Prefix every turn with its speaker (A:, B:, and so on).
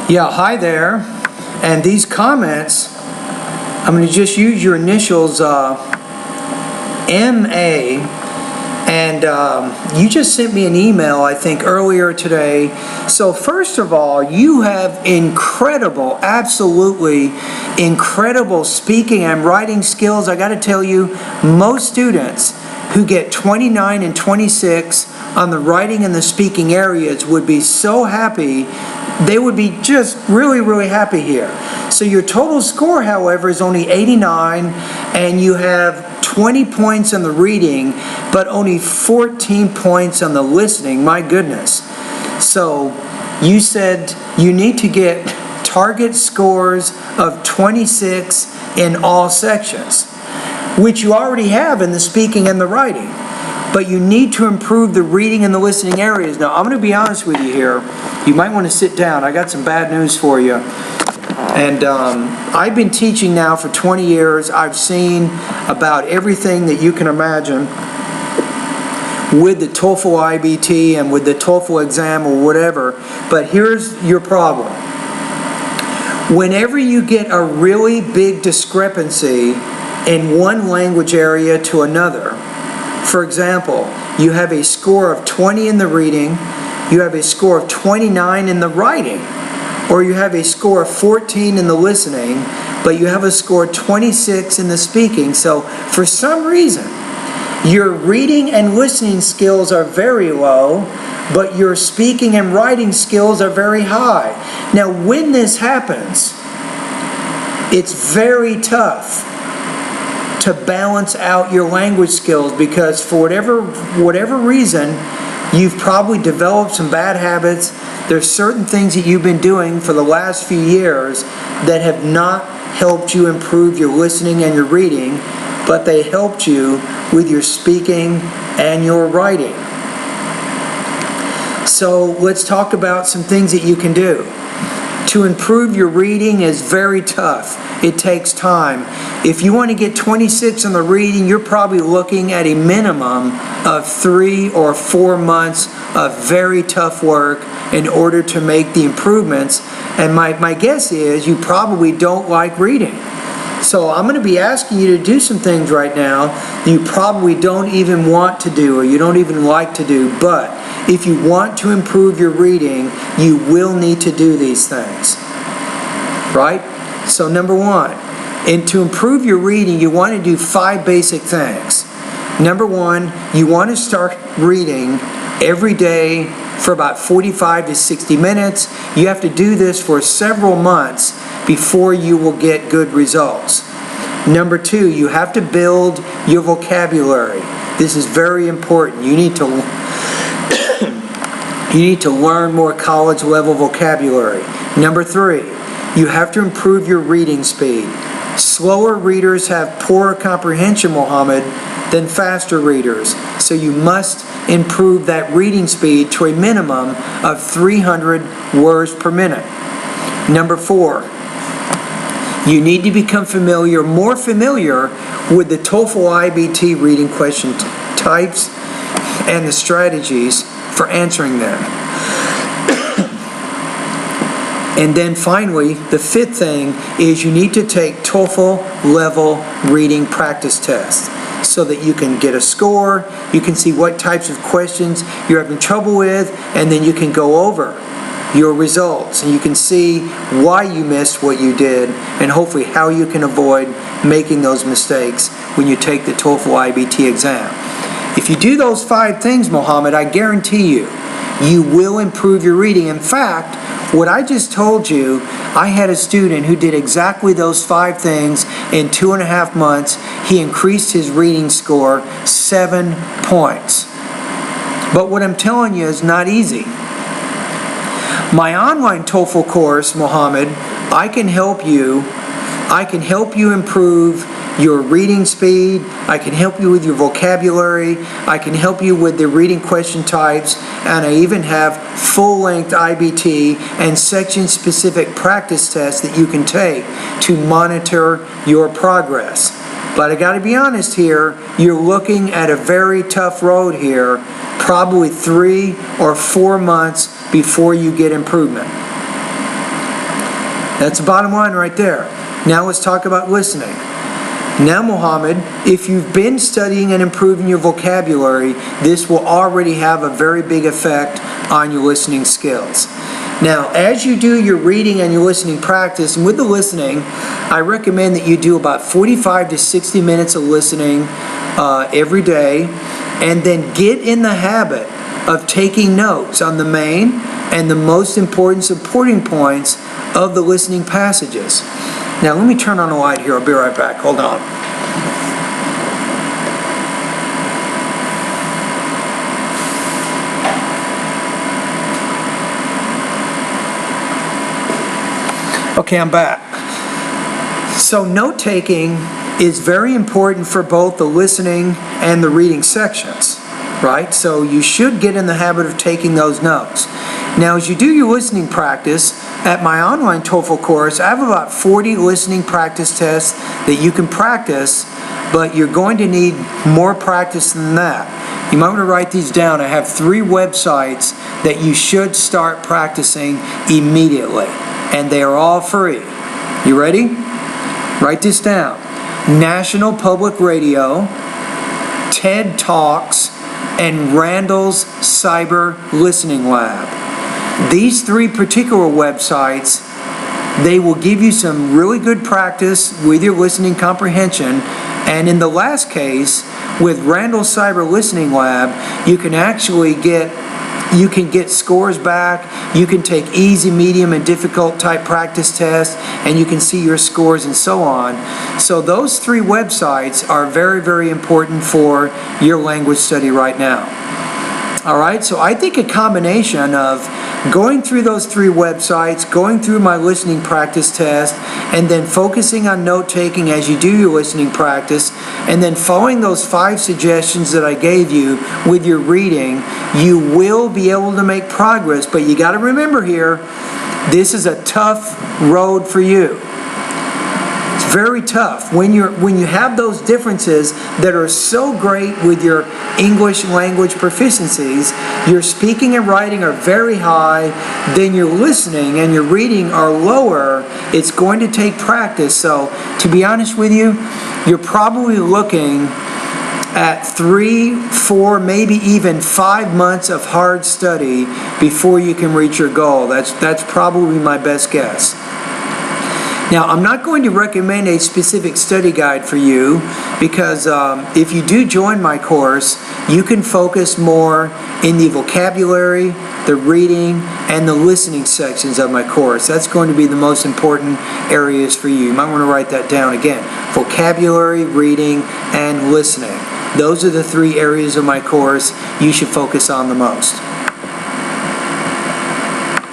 A: Yeah, hi there. And these comments, I'm going to just use your initials, MA, and you just sent me an email, I think, earlier today. So first of all, you have incredible, absolutely incredible speaking and writing skills. I got to tell you, most students who get 29 and 26 on the writing and the speaking areas would be so happy. They would be just really, really happy here. So your total score, however, is only 89, and you have 20 points on the reading, but only 14 points on the listening. My goodness. So you said you need to get target scores of 26 in all sections, which you already have in the speaking and the writing. But you need to improve the reading and the listening areas. Now, I'm going to be honest with you here. You might want to sit down. I got some bad news for you. And I've been teaching now for 20 years. I've seen about everything that you can imagine with the TOEFL IBT and with the TOEFL exam or whatever. But here's your problem. Whenever you get a really big discrepancy in one language area to another, for example, you have a score of 20 in the reading, you have a score of 29 in the writing, or you have a score of 14 in the listening, but you have a score of 26 in the speaking. So for some reason, your reading and listening skills are very low, but your speaking and writing skills are very high. Now, when this happens, it's very tough to balance out your language skills, because for whatever reason, you've probably developed some bad habits. There's certain things that you've been doing for the last few years that have not helped you improve your listening and your reading, but they helped you with your speaking and your writing. So let's talk about some things that you can do. To improve your reading is very tough. It takes time. If you want to get 26 on the reading, you're probably looking at a minimum of 3 or 4 months of very tough work in order to make the improvements. And my guess is you probably don't like reading. So I'm going to be asking you to do some things right now you probably don't even want to do or you don't even like to do. But if you want to improve your reading, you will need to do these things. Right? So number one, and to improve your reading, you want to do 5 basic things. Number one, you want to start reading every day for about 45 to 60 minutes. You have to do this for several months before you will get good results. Number two, you have to build your vocabulary. This is very important. You need to learn more college level vocabulary. Number three, you have to improve your reading speed. Slower readers have poorer comprehension, Mohammed, than faster readers. So you must improve that reading speed to a minimum of 300 words per minute. Number four, you need to become more familiar with the TOEFL IBT reading question types and the strategies for answering them. And then finally, the 5th thing is you need to take TOEFL level reading practice tests so that you can get a score, you can see what types of questions you're having trouble with, and then you can go over your results and you can see why you missed what you did and hopefully how you can avoid making those mistakes when you take the TOEFL IBT exam. If you do those 5 things, Mohammed, I guarantee you will improve your reading. In fact, what I just told you, I had a student who did exactly those 5 things in 2.5 months. He increased his reading score 7 points. But what I'm telling you is not easy. My online TOEFL course, Mohammed, I can help you improve your reading speed, I can help you with your vocabulary, I can help you with the reading question types, and I even have full-length IBT and section-specific practice tests that you can take to monitor your progress. But I gotta be honest here, you're looking at a very tough road here, probably 3 or 4 months before you get improvement. That's the bottom line right there. Now let's talk about listening. Now, Mohammed, if you've been studying and improving your vocabulary, this will already have a very big effect on your listening skills. Now, as you do your reading and your listening practice, and with the listening, I recommend that you do about 45 to 60 minutes of listening every day, and then get in the habit of taking notes on the main and the most important supporting points of the listening passages. Now, let me turn on the light here. I'll be right back. Hold on. Okay, I'm back. So note-taking is very important for both the listening and the reading sections, right? So you should get in the habit of taking those notes. Now, as you do your listening practice, at my online TOEFL course, I have about 40 listening practice tests that you can practice, but you're going to need more practice than that. You might want to write these down. I have 3 websites that you should start practicing immediately, and they are all free. You ready? Write this down. National Public Radio, TED Talks, and Randall's Cyber Listening Lab. These 3 particular websites, they will give you some really good practice with your listening comprehension. And in the last case, with Randall's Cyber Listening Lab, you can actually get scores back. You can take easy, medium, and difficult type practice tests, and you can see your scores and so on. So those 3 websites are very, very important for your language study right now. All right, so I think a combination of going through those 3 websites, going through my listening practice test, and then focusing on note-taking as you do your listening practice, and then following those 5 suggestions that I gave you with your reading, you will be able to make progress. But you got to remember here, this is a tough road for you. It's very tough when you have those differences that are so great with your English language proficiencies. Your speaking and writing are very high, then your listening and your reading are lower. It's going to take practice. So to be honest with you, you're probably looking at 3, 4, maybe even 5 months of hard study before you can reach your goal. That's probably my best guess. Now, I'm not going to recommend a specific study guide for you because if you do join my course, you can focus more in the vocabulary, the reading, and the listening sections of my course. That's going to be the most important areas for you. You might want to write that down again. Vocabulary, reading, and listening. Those are the 3 areas of my course you should focus on the most.